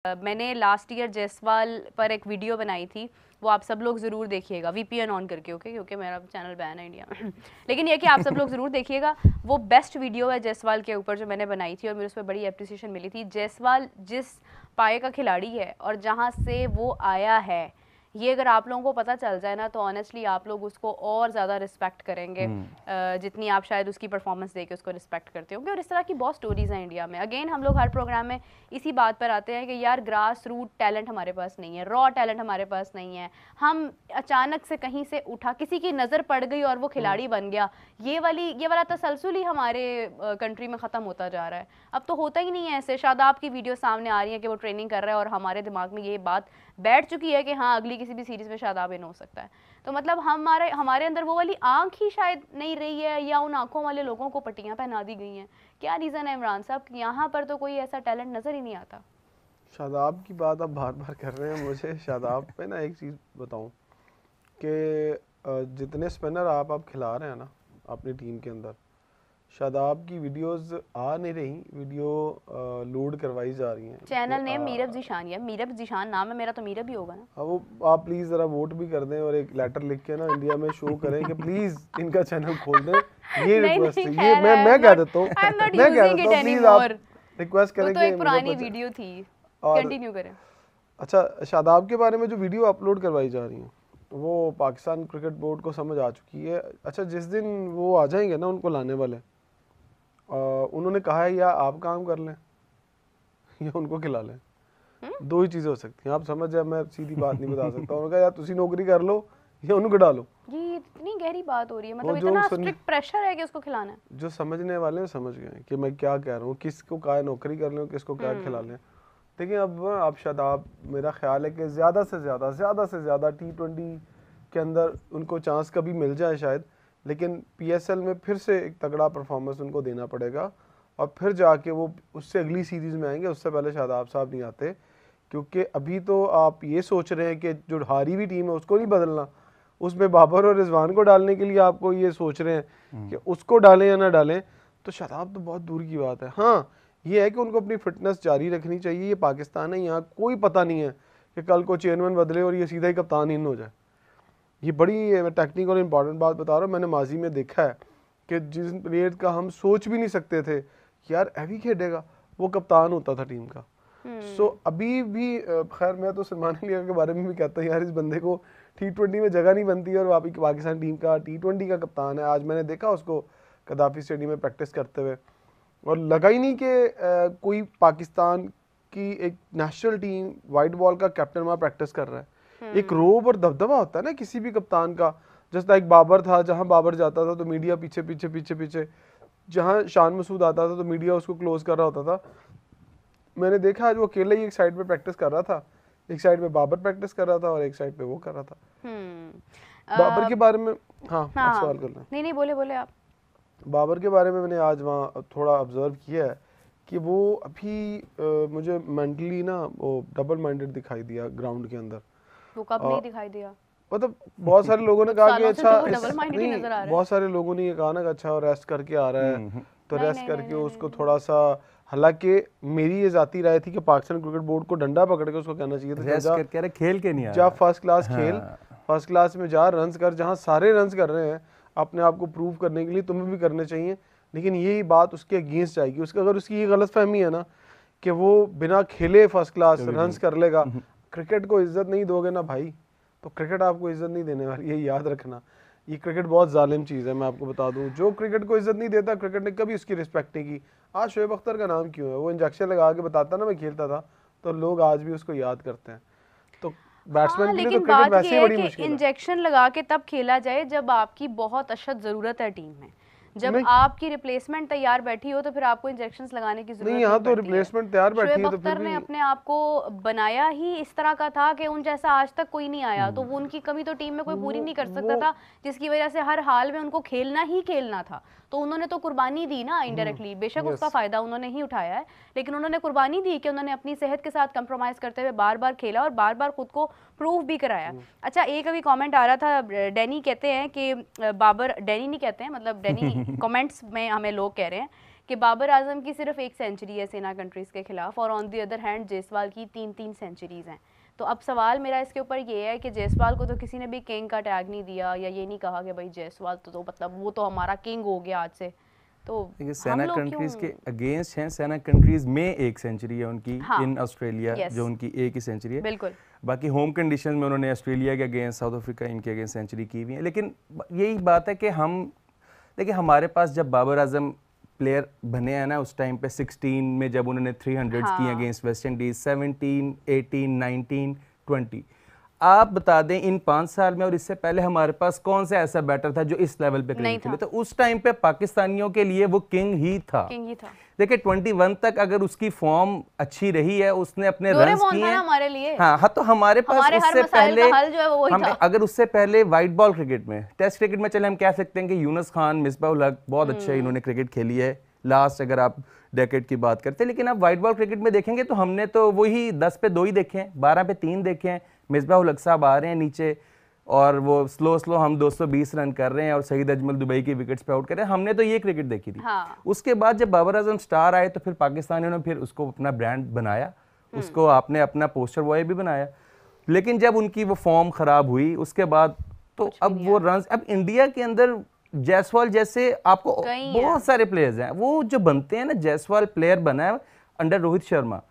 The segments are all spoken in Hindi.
मैंने लास्ट ईयर जायसवाल पर एक वीडियो बनाई थी, वो आप सब लोग ज़रूर देखिएगा, VPN ऑन करके, ओके, क्योंकि मेरा चैनल बैन है इंडिया में। लेकिन ये कि आप सब लोग ज़रूर देखिएगा, वो बेस्ट वीडियो है जायसवाल के ऊपर जो मैंने बनाई थी और मुझे उस पर बड़ी अप्रिसिएशन मिली थी। जायसवाल जिस पाए का खिलाड़ी है और जहाँ से वो आया है, ये अगर आप लोगों को पता चल जाए ना तो ऑनेस्टली आप लोग उसको और ज़्यादा रिस्पेक्ट करेंगे जितनी आप शायद उसकी परफॉर्मेंस देके उसको रिस्पेक्ट करते होंगे। और इस तरह की बहुत स्टोरीज़ हैं इंडिया में। अगेन हम लोग हर प्रोग्राम में इसी बात पर आते हैं कि यार ग्रास रूट टैलेंट हमारे पास नहीं है, रॉ टैलेंट हमारे पास नहीं है। हम अचानक से कहीं से उठा, किसी की नज़र पड़ गई और वो खिलाड़ी बन गया, ये वाला तसलसल ही हमारे कंट्री में ख़त्म होता जा रहा है। अब तो होता ही नहीं है ऐसे। शादाब की वीडियो सामने आ रही है कि वो ट्रेनिंग कर रहा है और हमारे दिमाग में ये बात बैठ चुकी है कि हाँ अगली किसी भी सीरीज़ में शादाब इन हो सकता है। तो मतलब हमारे अंदर वो वाली आँख ही शायद नहीं रही है, या उन आँखों वाले लोगों को पट्टियाँ पहना दी गई हैं। क्या रीज़न है इमरान साहब कि यहाँ पर तो कोई ऐसा टैलेंट नज़र ही नहीं आता? शादाब की बात आप बार बार कर रहे हैं। मुझे शादाब पे ना एक चीज़ बताऊं कि जितने स्पिनर आप खिला रहे हैं ना अपनी टीम के अंदर, शादाब की वीडियोस आ नहीं रही, वीडियो लोड करवाई जा रही हैं। चैनल नेम मीरब जीशान है, मीरब जीशान नाम है मेरा, तो मीरब ही होगा ना। हाँ, वो आप प्लीज़ ज़रा वोट भी कर दें और एक लेटर लिख के ना इंडिया में शो करें कि प्लीज़ इनका चैनल खोल दें। ये रिक्वेस्ट है, ये मैं कह देता हूँ, मैं कह देता हूँ, प्लीज़ आप रिक्वेस्ट करें। तो एक पुरानी वीडियो थी, कंटिन्यू करें। अच्छा, शादाब के बारे में जो वीडियो अपलोड करवाई जा रही है वो पाकिस्तान क्रिकेट बोर्ड को समझ आ चुकी है। अच्छा, जिस दिन वो आ जाएंगे ना, उनको लाने वाले, उन्होंने कहा है या आप काम कर लें या उनको खिला लें। दो ही चीज़ें हो सकती हैं, आप समझ जाए, मैं सीधी बात नहीं बता सकता। उन्होंने कहा या तुसी नौकरी कर लो या उनको डालो। ये इतनी गहरी बात हो रही है, मतलब इतना स्ट्रिक्ट प्रेशर है कि उसको खिलाना है। जो समझने वाले हैं समझ गए कि मैं क्या कह रहा हूँ, किसको क्या नौकरी कर लें, किसको क्या खिला लें। देखिए अब आप शादाब, मेरा ख्याल है कि ज़्यादा से ज़्यादा T20 के अंदर उनको चांस कभी मिल जाए शायद, लेकिन PSL में फिर से एक तगड़ा परफॉर्मेंस उनको देना पड़ेगा और फिर जाके वो उससे अगली सीरीज़ में आएंगे। उससे पहले शादाब साहब नहीं आते, क्योंकि अभी तो आप ये सोच रहे हैं कि जो हारी हुई टीम है उसको नहीं बदलना, उसमें बाबर और रिजवान को डालने के लिए आपको ये सोच रहे हैं कि उसको डालें या ना डालें, तो शादाब तो बहुत दूर की बात है। हाँ, ये है कि उनको अपनी फिटनेस जारी रखनी चाहिए। ये पाकिस्तान है, यहाँ कोई पता नहीं है कि कल को चेयरमैन बदले और ये सीधा ही कप्तान इन हो जाए। ये बड़ी टेक्निकल और इम्पॉर्टेंट बात बता रहा हूँ। मैंने माजी में देखा है कि जिस प्लेयर का हम सोच भी नहीं सकते थे कि यार ऐवी खेलेगा, वो कप्तान होता था टीम का। सो अभी भी खैर मैं तो सलमान अली के बारे में भी कहता हूँ यार, इस बंदे को T20 में जगह नहीं बनती है और वापस पाकिस्तान टीम का T20 का कप्तान है। आज मैंने देखा उसको कदाफी स्टेडियम में प्रैक्टिस करते हुए, और लगा ही नहीं कि कोई पाकिस्तान की एक नेशनल टीम वाइट बॉल का कैप्टन वहाँ प्रैक्टिस कर रहा है। एक रोब और दबदबा होता है ना किसी भी कप्तान का। जैसा एक बाबर था, जहाँ बाबर जाता था तो मीडिया पीछे पीछे पीछे पीछे, जहाँ शान मसूद आता था तो मीडिया उसको क्लोज कर रहा होता था। मैंने देखा आज वो अकेले ही एक साइड पे प्रैक्टिस कर रहा था, एक साइड पे बाबर प्रैक्टिस कर रहा था और एक साइड पे वो कर रहा था। बाबर के बारे में हाँ सवाल कर लें। नहीं बोले आप। बाबर के बारे में मैंने आज वहाँ थोड़ा ऑब्जर्व किया है कि वो अभी मुझे मेंटली ना वो डबल माइंडेड दिखाई दिया ग्राउंड के अंदर। वो कब नहीं दिखाई दिया? मतलब बहुत सारे लोगों ने कहा कि अच्छा नहीं, बहुत सारे लोगों ने ये कहा ना कि अच्छा रेस्ट करके आ रहा है तो रेस्ट करके उसको थोड़ा सा, हालांकि मेरी ये जाती राय थी कि पाकिस्तान क्रिकेट बोर्ड को डंडा पकड़ के उसको कहना चाहिए था रेस्ट करके खेल के नहीं आ जा, फर्स्ट क्लास खेल, फर्स्ट क्लास में जा, रन्स कर, जहाँ सारे रन्स कर रहे हैं अपने आप को प्रूव करने के लिए तुम्हें भी करने चाहिए। लेकिन यही बात उसके अगेंस्ट जाएगी। उसका अगर उसकी ये गलत फहमी है ना कि वो बिना खेले फर्स्ट क्लास रन्स कर लेगा, क्रिकेट को इज्जत नहीं दोगे ना भाई, तो क्रिकेट आपको इज्जत नहीं देने वाली, ये याद रखना। ये क्रिकेट बहुत जालिम चीज़ है, मैं आपको बता दूं। जो क्रिकेट को इज्जत नहीं देता, क्रिकेट ने कभी उसकी रिस्पेक्ट नहीं की। आज शोएब अख्तर का नाम क्यों है? वो इंजेक्शन लगा के बताता ना मैं खेलता था, तो लोग आज भी उसको याद करते हैं। तो बैट्समैन के लिए तो क्रिकेट वैसे ही बड़ी मुश्किल है। इंजेक्शन लगा के तब खेला जाए जब आपकी बहुत अशद ज़रूरत है टीम में। जब आपकी रिप्लेसमेंट तैयार बैठी हो तो फिर आपको इंजेक्शंस लगाने की जरूरत नहीं। यहाँ तो रिप्लेसमेंट तैयार बैठी है, तो फिर भी ने अपने आप को बनाया ही इस तरह का था कि उन जैसा आज तक कोई नहीं आया, तो वो उनकी कमी तो टीम में कोई पूरी नहीं कर सकता था, जिसकी वजह से हर हाल में उनको खेलना ही खेलना था। तो उन्होंने तो कुर्बानी दी ना इनडायरेक्टली, बेशक उसका फायदा उन्होंने ही उठाया है, लेकिन उन्होंने कुर्बानी दी कि उन्होंने अपनी सेहत के साथ कंप्रोमाइज करते हुए बार बार खेला और बार बार खुद को प्रूव भी कराया। अच्छा, एक अभी कमेंट आ रहा था, डैनी कहते हैं कि बाबर, डैनी नहीं कहते हैं, मतलब डैनी कमेंट्स में हमें लोग कह रहे हैं कि बाबर आजम की सिर्फ 1 सेंचुरी है सेना कंट्रीज़ के खिलाफ और on the other hand Jaiswal की 3 सेंचुरीज़ हैं। तो अब सवाल मेरा इसके ऊपर ये है कि जायसवाल को तो किसी ने भी किंग का टैग नहीं दिया या ये नहीं कहा कि भाई जायसवाल तो मतलब वो तो हमारा किंग हो गया आज से। तो देखिए सेना कंट्रीज के अगेंस्ट हैं, सेना कंट्रीज में 1 सेंचुरी है उनकी इन ऑस्ट्रेलिया, जो उनकी 1 ही सेंचुरी है। बिल्कुल। बाकी होम कंडीशन में उन्होंने ऑस्ट्रेलिया के अगेंस्ट, साउथ अफ्रीका इनके अगेंस्ट सेंचुरी की हुई है। लेकिन यही बात है कि हम देखिए हमारे पास जब बाबर आजम प्लेयर बने हैं ना उस टाइम पे 16 में जब उन्होंने 300 किए अगेंस्ट वेस्ट इंडीज, 17, 18, 19, 20, आप बता दें इन 5 साल में और इससे पहले हमारे पास कौन सा ऐसा बैटर था जो इस लेवल पे क्रिकेट खेले? तो उस टाइम पे पाकिस्तानियों के लिए वो किंग ही था। देखिए 21 तक अगर उसकी फॉर्म अच्छी रही है, उसने अपने रन्स किए हैं हमारे लिए। हाँ, तो हमारे पास उससे पहले हमने अगर उससे पहले व्हाइट बॉल क्रिकेट में, टेस्ट क्रिकेट में चले हम कह सकते हैं कि यूनुस खान, मिसबाह उल हक बहुत अच्छे इन्होंने क्रिकेट खेली है लास्ट अगर आप डेकेड की बात करते हैं। लेकिन आप व्हाइट बॉल क्रिकेट में देखेंगे तो हमने तो वही 10 पे 2 ही देखे हैं, 12 पे 3 देखे हैं। मिसबाह उल हक साहब आ रहे हैं नीचे और वो स्लो हम 220 रन कर रहे हैं और सईद अजमल दुबई की विकेट्स पे आउट कर रहे हैं। हमने तो ये क्रिकेट देखी थी। उसके बाद जब बाबर आजम स्टार आए तो फिर पाकिस्तानियों ने फिर उसको अपना ब्रांड बनाया, उसको आपने अपना पोस्टर बॉय भी बनाया। लेकिन जब उनकी वो फॉर्म खराब हुई उसके बाद तो अब वो रन, अब इंडिया के अंदर जायसवाल जैसे आपको बहुत सारे प्लेयर्स हैं, वो जो बनते हैं ना, जायसवाल प्लेयर बना है अंडर रोहित शर्मा,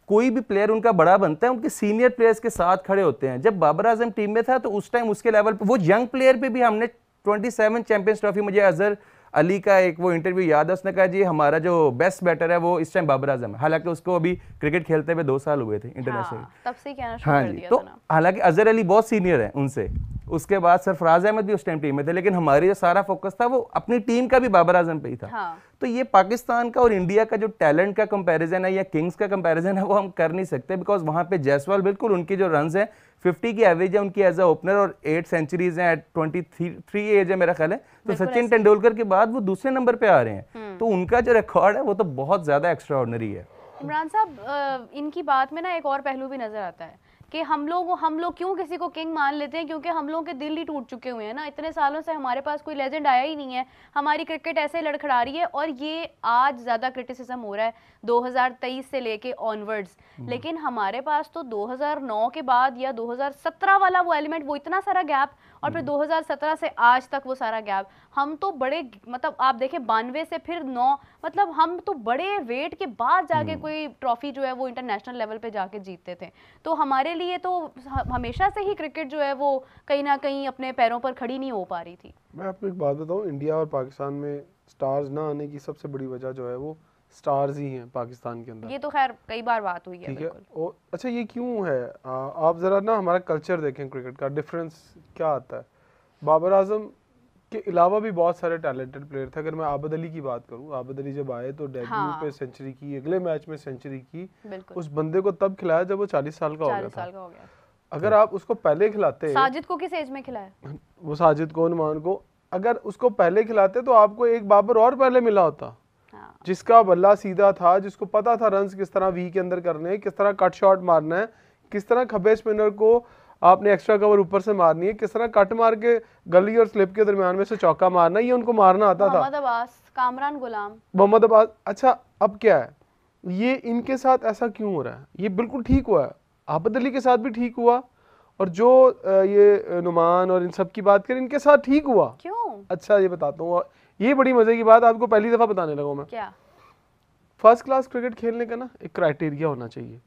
कोई भी प्लेयर उनका बड़ा बनता है उनके सीनियर प्लेयर्स के साथ खड़े होते हैं। जब बाबर आजम टीम में था तो उस टाइम उसके लेवल पे वो यंग प्लेयर पे भी हमने 27 चैंपियंस ट्रॉफी, मुझे अजहर अली का एक वो इंटरव्यू याद है, उसने कहा जी हमारा जो बेस्ट बैटर है वो इस टाइम बाबर आजम है। हालांकि उसको अभी क्रिकेट खेलते हुए 2 साल हुए थे इंटरनेशनल, तब से कहना शुरू कर दिया तो हालांकि अजहर अली बहुत सीनियर है उनसे, उसके बाद सरफराज अहमद भी उस टाइम टीम में थे, लेकिन हमारी जो सारा फोकस था वो अपनी टीम का भी बाबर आजम पे ही था। तो ये पाकिस्तान का और इंडिया का जो टैलेंट का कंपैरिजन है या किंग्स का कंपैरिजन है वो हम कर नहीं सकते, बिकॉज वहां पे जायसवाल बिल्कुल उनकी जो रन्स हैं 50 की एवरेज है उनकी एज अ ओपनर और 8 सेंचुरीज हैं, 23 एज है मेरा ख्याल है। तो सचिन तेंदुलकर के बाद वो दूसरे नंबर पे आ रहे हैं, तो उनका जो रिकॉर्ड है वो तो बहुत ज्यादा एक्स्ट्राऑर्डिनरी है। इमरान साहब, इनकी बात में ना एक और पहलू भी नजर आता है कि हम लोग क्यों किसी को किंग मान लेते हैं, क्योंकि हम लोगों के दिल ही टूट चुके हुए हैं ना। इतने सालों से हमारे पास कोई लेजेंड आया ही नहीं है, हमारी क्रिकेट ऐसे लड़खड़ा रही है और ये आज ज़्यादा क्रिटिसिज्म हो रहा है 2023 से लेके ऑनवर्ड्स। लेकिन हमारे पास तो 2009 के बाद या 2017 वाला वो एलिमेंट, वो इतना सारा गैप, और फिर 2017 से आज तक वो सारा गैप, हम तो बड़े मतलब आप देखें 92 से फिर 9, मतलब हम तो बड़े वेट के बाद जाके कोई ट्रॉफी जो है वो इंटरनेशनल लेवल पे जाके जीतते थे। तो हमारे लिए तो हमेशा से ही क्रिकेट जो है वो कहीं ना कहीं अपने पैरों पर खड़ी नहीं हो पा रही थी। मैं आपको एक बात बताऊं, इंडिया और पाकिस्तान में स्टार्स ना आने की सबसे बड़ी वजह जो है वो स्टार्स ही हैं पाकिस्तान के अंदर। ये तो खैर कई बार बात हुई है। ठीक है, और अच्छा ये क्यों है? आप ज़रा ना हमारा कल्चर देखें, क्रिकेट का डिफरेंस क्या आता है। बाबर आजम के अलावा भी बहुत सारे टैलेंटेड प्लेयर थे। अगर मैं आबद अली की बात करूं, आबद अली जब आए तो डेब्यू पे सेंचुरी की, अगले मैच में सेंचुरी की। उस बंदे को तब खिलाया जब वो 40 साल का हो गया था। अगर आप उसको पहले खिलाते, साजिद को किस एज में खिलाया? वो साजिद को, नुमान को, अगर उसको पहले खिलाते तो आपको एक बाबर और पहले मिला होता, जिसका बल्ला सीधा था, जिसको पता था रन्स किस तरह वी के अंदर करने हैं, किस तरह कट शॉट मारना है, किस तरह खब्बे स्पिनर को आपने एक्स्ट्रा कवर ऊपर से मारनी है, किस तरह कट मार के गली और स्लिप के दरमियान में से चौका मारना है, ये उनको मारना आता था। मोहम्मद अब्बास, कामरान गुलाम, मोहम्मद अब्बास। अच्छा अब क्या है, ये इनके साथ ऐसा क्यों हो रहा है? ये बिल्कुल ठीक हुआ है, आबद अली के साथ भी ठीक हुआ, और जो ये नुमान और इन सब की बात करें इनके साथ ठीक हुआ। क्यों? अच्छा ये बताता हूँ, ये बड़ी मजे की बात आपको पहली दफा बताने लगा मैं। क्या? फर्स्ट क्लास क्रिकेट खेलने का ना एक क्राइटेरिया होना चाहिए